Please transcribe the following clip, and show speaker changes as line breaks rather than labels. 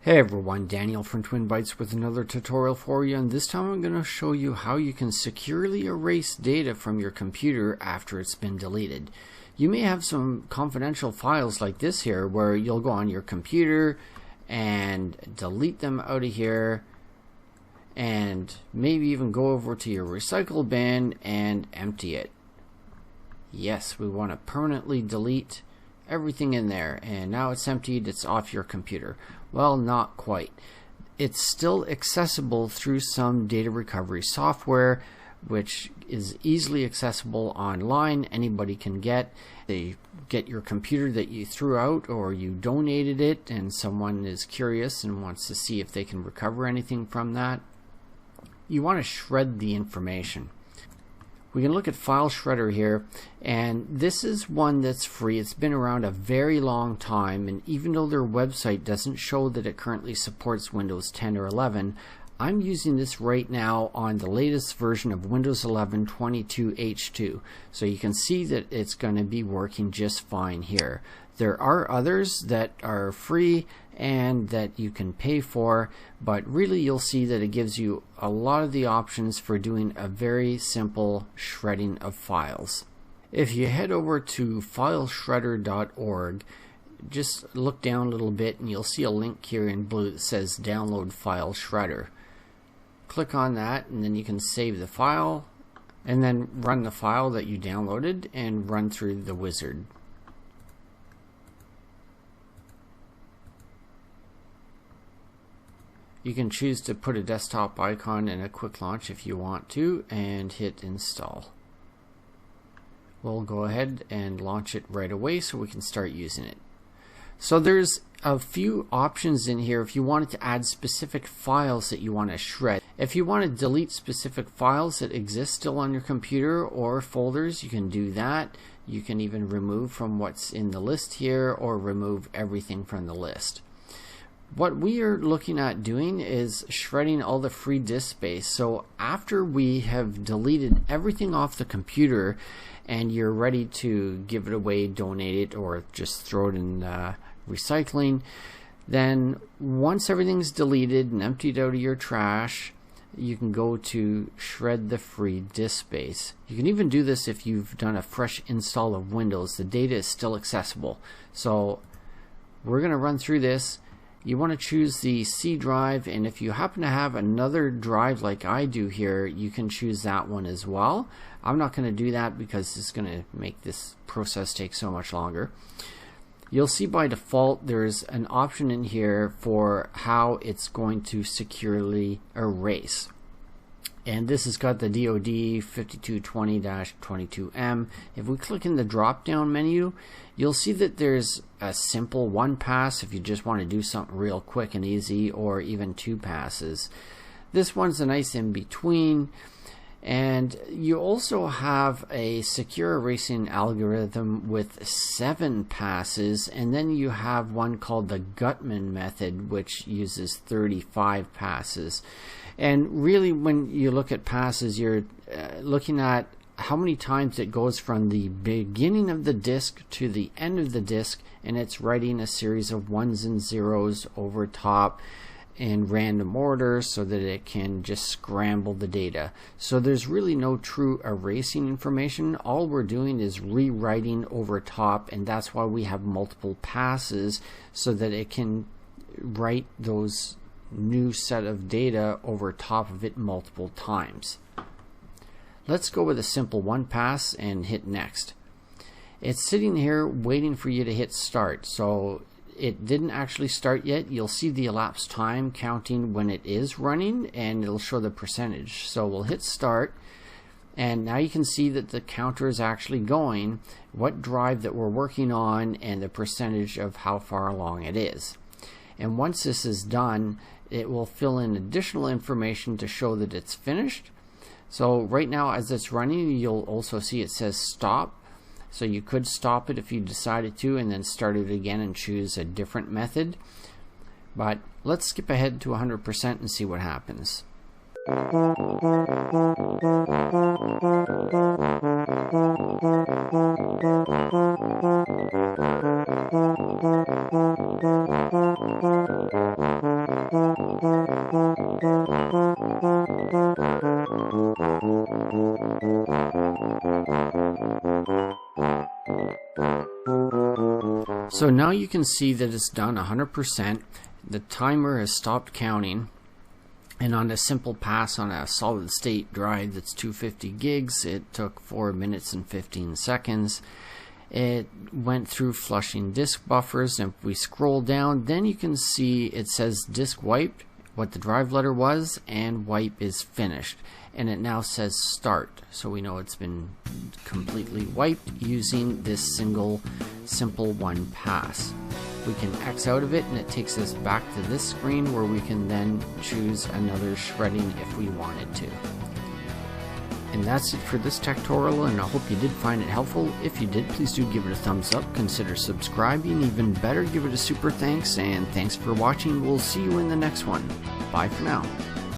Hey everyone, Daniel from Twin Bytes with another tutorial for you, and this time I'm going to show you how you can securely erase data from your computer after it's been deleted. You may have some confidential files like this here where you'll go on your computer and delete them out of here and maybe even go over to your recycle bin and empty it. Yes, we want to permanently delete everything in there, and now it's emptied, it's off your computer. Well, not quite. It's still accessible through some data recovery software, which is easily accessible online. Anybody can get. They get your computer that you threw out or you donated it, and someone is curious and wants to see if they can recover anything from that. You want to shred the information. We can look at File Shredder here, and this is one that's free. It's been around a very long time, and even though their website doesn't show that it currently supports Windows 10 or 11, I'm using this right now on the latest version of Windows 11 22H2. So you can see that it's going to be working just fine here. There are others that are free and that you can pay for, but really you'll see that it gives you a lot of the options for doing a very simple shredding of files. If you head over to fileshredder.org, just look down a little bit and you'll see a link here in blue that says download file shredder. Click on that and then you can save the file and then run the file that you downloaded and run through the wizard. You can choose to put a desktop icon and a quick launch if you want to, and hit install. We'll go ahead and launch it right away so we can start using it. So there's a few options in here if you wanted to add specific files that you want to shred. If you want to delete specific files that exist still on your computer or folders, you can do that. You can even remove from what's in the list here or remove everything from the list. What we are looking at doing is shredding all the free disk space. So after we have deleted everything off the computer and you're ready to give it away, donate it, or just throw it in recycling, then once everything's deleted and emptied out of your trash, you can go to shred the free disk space. You can even do this if you've done a fresh install of Windows. The data is still accessible. So we're going to run through this. You want to choose the C drive, and if you happen to have another drive like I do here, you can choose that one as well. I'm not going to do that because it's going to make this process take so much longer. You'll see by default there's an option in here for how it's going to securely erase. And this has got the DoD 5220-22M. If we click in the drop down menu, you'll see that there's a simple one pass if you just want to do something real quick and easy, or even two passes. This one's a nice in between. And you also have a secure erasing algorithm with 7 passes, and then you have one called the Gutman method, which uses 35 passes. And really, when you look at passes, you're looking at how many times it goes from the beginning of the disk to the end of the disk, and it's writing a series of ones and zeros over top in random order so that it can just scramble the data. So there's really no true erasing information. All we're doing is rewriting over top, and that's why we have multiple passes, so that it can write those new set of data over top of it multiple times. Let's go with a simple one pass and hit next. It's sitting here waiting for you to hit start. So it didn't actually start yet. You'll see the elapsed time counting when it is running, and it'll show the percentage. So we'll hit start, and now you can see that the counter is actually going, what drive that we're working on, and the percentage of how far along it is. And once this is done, it will fill in additional information to show that it's finished. So right now, as it's running, you'll also see it says stop. So you could stop it if you decided to, and then start it again and choose a different method. But let's skip ahead to 100% and see what happens. So now you can see that it's done 100%. The timer has stopped counting, and on a simple pass on a solid state drive that's 250 gigs, it took 4 minutes and 15 seconds. It went through flushing disk buffers, and if we scroll down, then you can see it says disk wiped, what the drive letter was, and wipe is finished. And it now says start, so we know it's been completely wiped using this simple one pass. We can X out of it, and it takes us back to this screen where we can then choose another shredding if we wanted to. And that's it for this tutorial, and I hope you did find it helpful. If you did, please do give it a thumbs up, consider subscribing, even better, give it a super thanks, and thanks for watching. We'll see you in the next one. Bye for now.